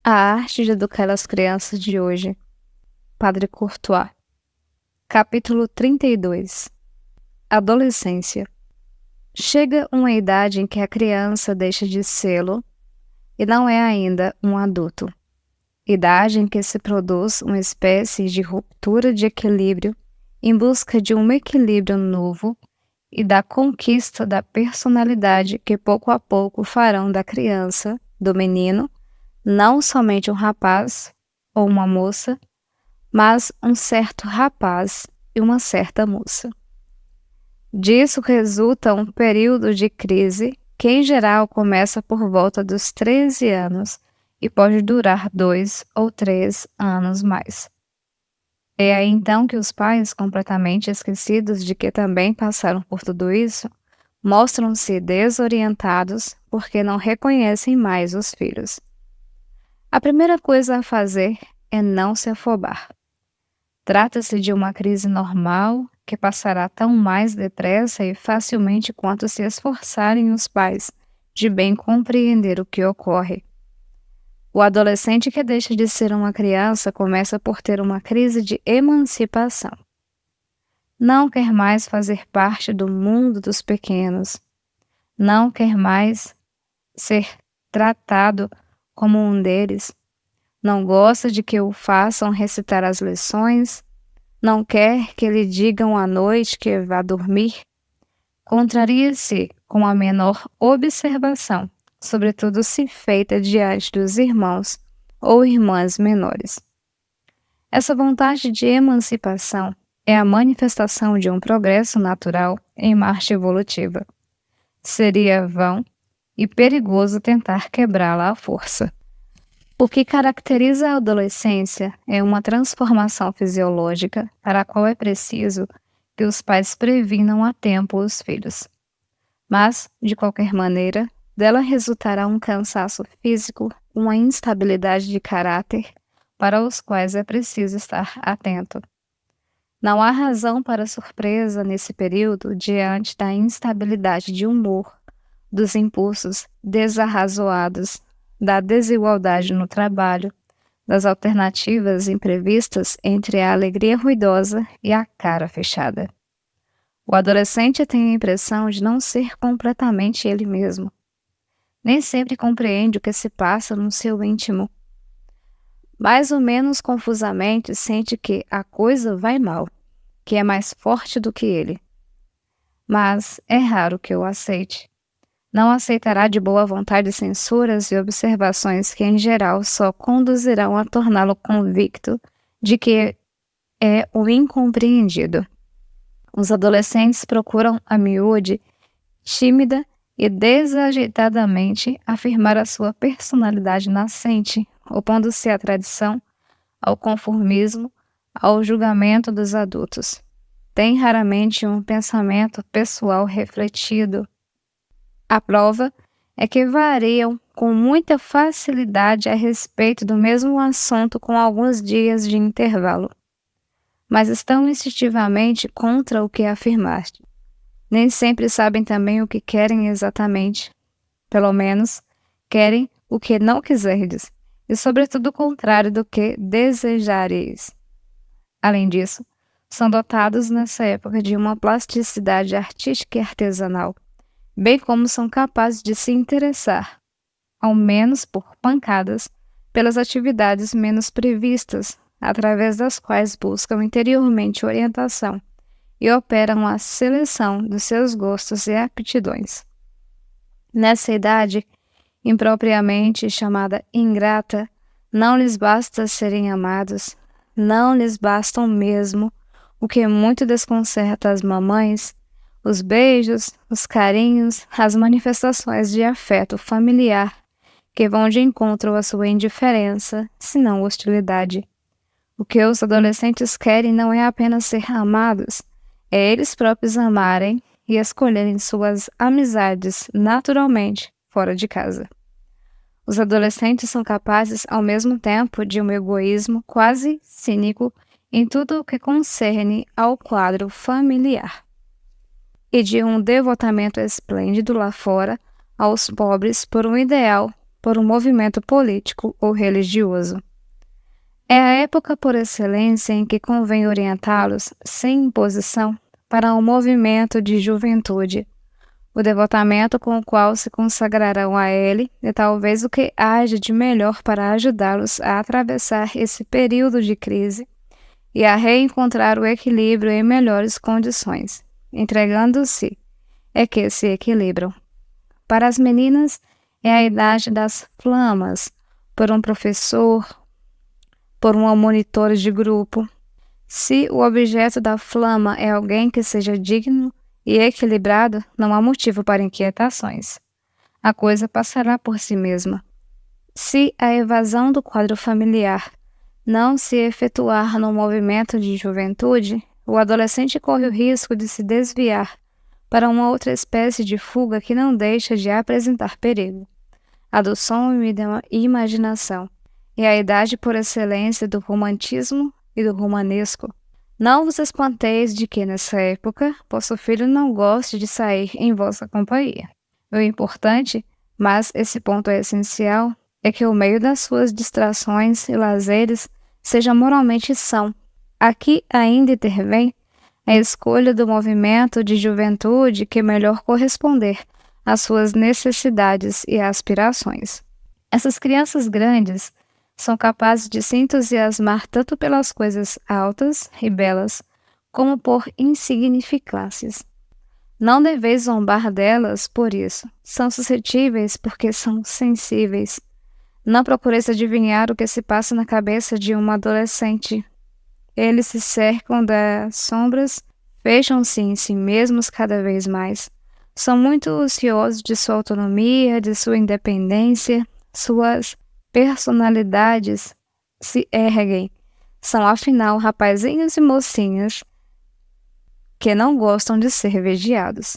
A arte de educar as crianças de hoje. Padre Courtois. Capítulo 32. Adolescência. Chega uma idade em que a criança deixa de sê-lo e não é ainda um adulto. Idade em que se produz uma espécie de ruptura de equilíbrio em busca de um equilíbrio novo e da conquista da personalidade que pouco a pouco farão da criança, do menino, não somente um rapaz ou uma moça, mas um certo rapaz e uma certa moça. Disso resulta um período de crise que, em geral, começa por volta dos 13 anos e pode durar 2 ou 3 anos mais. É aí então que os pais, completamente esquecidos de que também passaram por tudo isso, mostram-se desorientados porque não reconhecem mais os filhos. A primeira coisa a fazer é não se afobar. Trata-se de uma crise normal que passará tão mais depressa e facilmente quanto se esforçarem os pais de bem compreender o que ocorre. O adolescente que deixa de ser uma criança começa por ter uma crise de emancipação. Não quer mais fazer parte do mundo dos pequenos. Não quer mais ser tratado como um deles. Não gosta de que o façam recitar as lições. Não quer que lhe digam à noite que vá dormir. Contraria-se com a menor observação, sobretudo se feita diante dos irmãos ou irmãs menores. Essa vontade de emancipação é a manifestação de um progresso natural em marcha evolutiva. Seria vão e perigoso tentar quebrá-la à força. O que caracteriza a adolescência é uma transformação fisiológica para a qual é preciso que os pais previnam a tempo os filhos. Mas, de qualquer maneira, dela resultará um cansaço físico, uma instabilidade de caráter, para os quais é preciso estar atento. Não há razão para surpresa nesse período diante da instabilidade de humor, dos impulsos desarrazoados, da desigualdade no trabalho, das alternativas imprevistas entre a alegria ruidosa e a cara fechada. O adolescente tem a impressão de não ser completamente ele mesmo. Nem sempre compreende o que se passa no seu íntimo. Mais ou menos confusamente sente que a coisa vai mal, que é mais forte do que ele. Mas é raro que o aceite. Não aceitará de boa vontade censuras e observações que, em geral, só conduzirão a torná-lo convicto de que é o incompreendido. Os adolescentes procuram a miúde, tímida e desajeitadamente afirmar a sua personalidade nascente, opondo-se à tradição, ao conformismo, ao julgamento dos adultos. Tem raramente um pensamento pessoal refletido. A prova é que variam com muita facilidade a respeito do mesmo assunto com alguns dias de intervalo, mas estão instintivamente contra o que afirmaste. Nem sempre sabem também o que querem exatamente. Pelo menos, querem o que não quiserdes, e sobretudo o contrário do que desejareis. Além disso, são dotados nessa época de uma plasticidade artística e artesanal, bem como são capazes de se interessar, ao menos por pancadas, pelas atividades menos previstas, através das quais buscam interiormente orientação e operam a seleção dos seus gostos e aptidões. Nessa idade, impropriamente chamada ingrata, não lhes basta serem amados, não lhes bastam mesmo, o que muito desconcerta as mamães, os beijos, os carinhos, as manifestações de afeto familiar que vão de encontro à sua indiferença, se não hostilidade. O que os adolescentes querem não é apenas ser amados, é eles próprios amarem e escolherem suas amizades naturalmente fora de casa. Os adolescentes são capazes, ao mesmo tempo, de um egoísmo quase cínico em tudo o que concerne ao quadro familiar, e de um devotamento esplêndido lá fora aos pobres por um ideal por um movimento político ou religioso. É a época por excelência em que convém orientá-los, sem imposição, para um movimento de juventude. O devotamento com o qual se consagrarão a ele é talvez o que haja de melhor para ajudá-los a atravessar esse período de crise e a reencontrar o equilíbrio em melhores condições. Entregando-se, é que se equilibram. Para as meninas, é a idade das flamas, por um professor, por uma monitora de grupo. Se o objeto da flama é alguém que seja digno e equilibrado, não há motivo para inquietações. A coisa passará por si mesma. Se a evasão do quadro familiar não se efetuar no movimento de juventude, o adolescente corre o risco de se desviar para uma outra espécie de fuga que não deixa de apresentar perigo, a do som e da imaginação, e a idade por excelência do romantismo e do romanesco. Não vos espanteis de que, nessa época, vosso filho não goste de sair em vossa companhia. O importante, mas esse ponto é essencial, é que o meio das suas distrações e lazeres seja moralmente são. Aqui ainda intervém a escolha do movimento de juventude que melhor corresponder às suas necessidades e aspirações. Essas crianças grandes são capazes de se entusiasmar tanto pelas coisas altas e belas, como por insignificâncias. Não deveis zombar delas por isso. São suscetíveis porque são sensíveis. Não procureis adivinhar o que se passa na cabeça de uma adolescente. Eles se cercam das sombras, fecham-se em si mesmos cada vez mais. São muito ociosos de sua autonomia, de sua independência, suas personalidades se erguem. São, afinal, rapazinhos e mocinhas que não gostam de ser vigiados.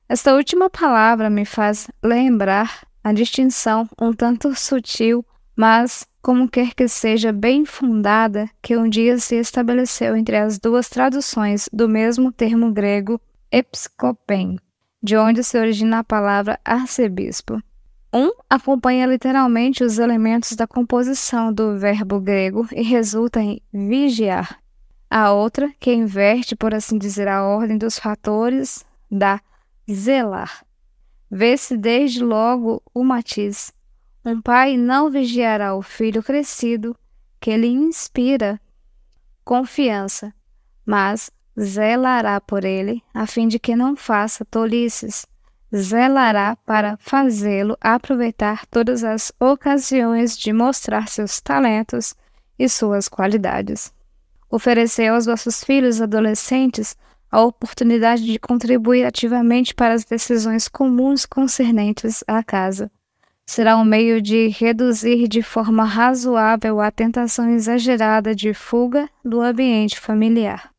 Esta última palavra me faz lembrar a distinção um tanto sutil, mas, como quer que seja, bem fundada, que um dia se estabeleceu entre as duas traduções do mesmo termo grego episkopen, de onde se origina a palavra arcebispo. Um acompanha literalmente os elementos da composição do verbo grego e resulta em vigiar. A outra, que inverte, por assim dizer, a ordem dos fatores, dá zelar. Vê-se desde logo o matiz. Um pai não vigiará o filho crescido, que lhe inspira confiança, mas zelará por ele, a fim de que não faça tolices. Zelará para fazê-lo aproveitar todas as ocasiões de mostrar seus talentos e suas qualidades. Oferecei aos vossos filhos adolescentes a oportunidade de contribuir ativamente para as decisões comuns concernentes à casa. Será um meio de reduzir de forma razoável a tentação exagerada de fuga do ambiente familiar.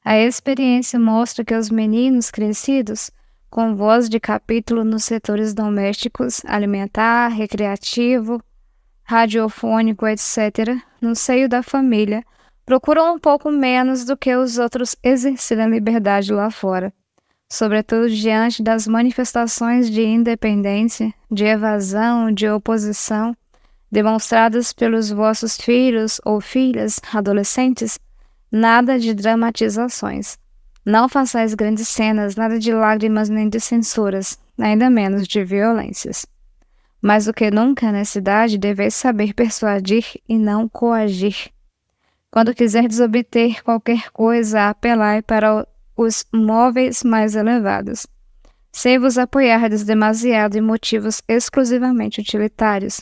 A experiência mostra que os meninos crescidos, com voz de capítulo nos setores domésticos, alimentar, recreativo, radiofônico, etc., no seio da família, procuram um pouco menos do que os outros exercer a liberdade lá fora, sobretudo diante das manifestações de independência, de evasão, de oposição, demonstradas pelos vossos filhos ou filhas adolescentes. Nada de dramatizações. Não façais grandes cenas, nada de lágrimas nem de censuras, ainda menos de violências. Mais do que nunca nessa idade, deveis saber persuadir e não coagir. Quando quiserdes obter qualquer coisa, apelai para os móveis mais elevados. Sem vos apoiardes demasiado em motivos exclusivamente utilitários.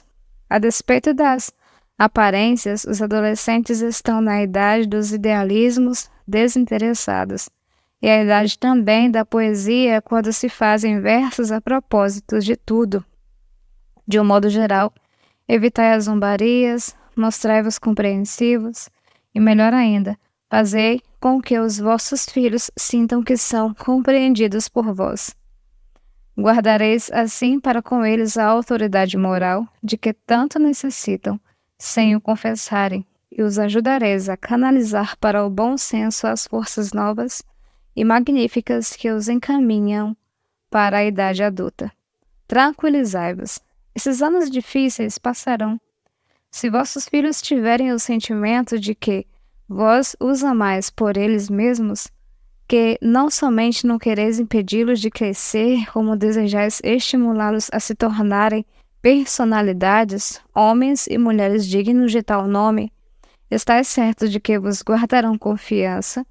A despeito das aparências, os adolescentes estão na idade dos idealismos desinteressados. E a idade também da poesia, quando se fazem versos a propósito de tudo. De um modo geral, evitai as zombarias, mostrai-vos compreensivos, e melhor ainda, fazei com que os vossos filhos sintam que são compreendidos por vós. Guardareis assim para com eles a autoridade moral de que tanto necessitam, sem o confessarem, e os ajudareis a canalizar para o bom senso as forças novas e magníficas que os encaminham para a idade adulta. Tranquilizai-vos. Esses anos difíceis passarão. Se vossos filhos tiverem o sentimento de que vós os amais por eles mesmos, que não somente não quereis impedi-los de crescer, como desejais estimulá-los a se tornarem personalidades, homens e mulheres dignos de tal nome, estais certos de que vos guardarão confiança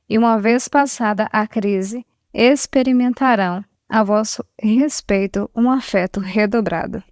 e, uma vez passada a crise, experimentarão a vosso respeito um afeto redobrado.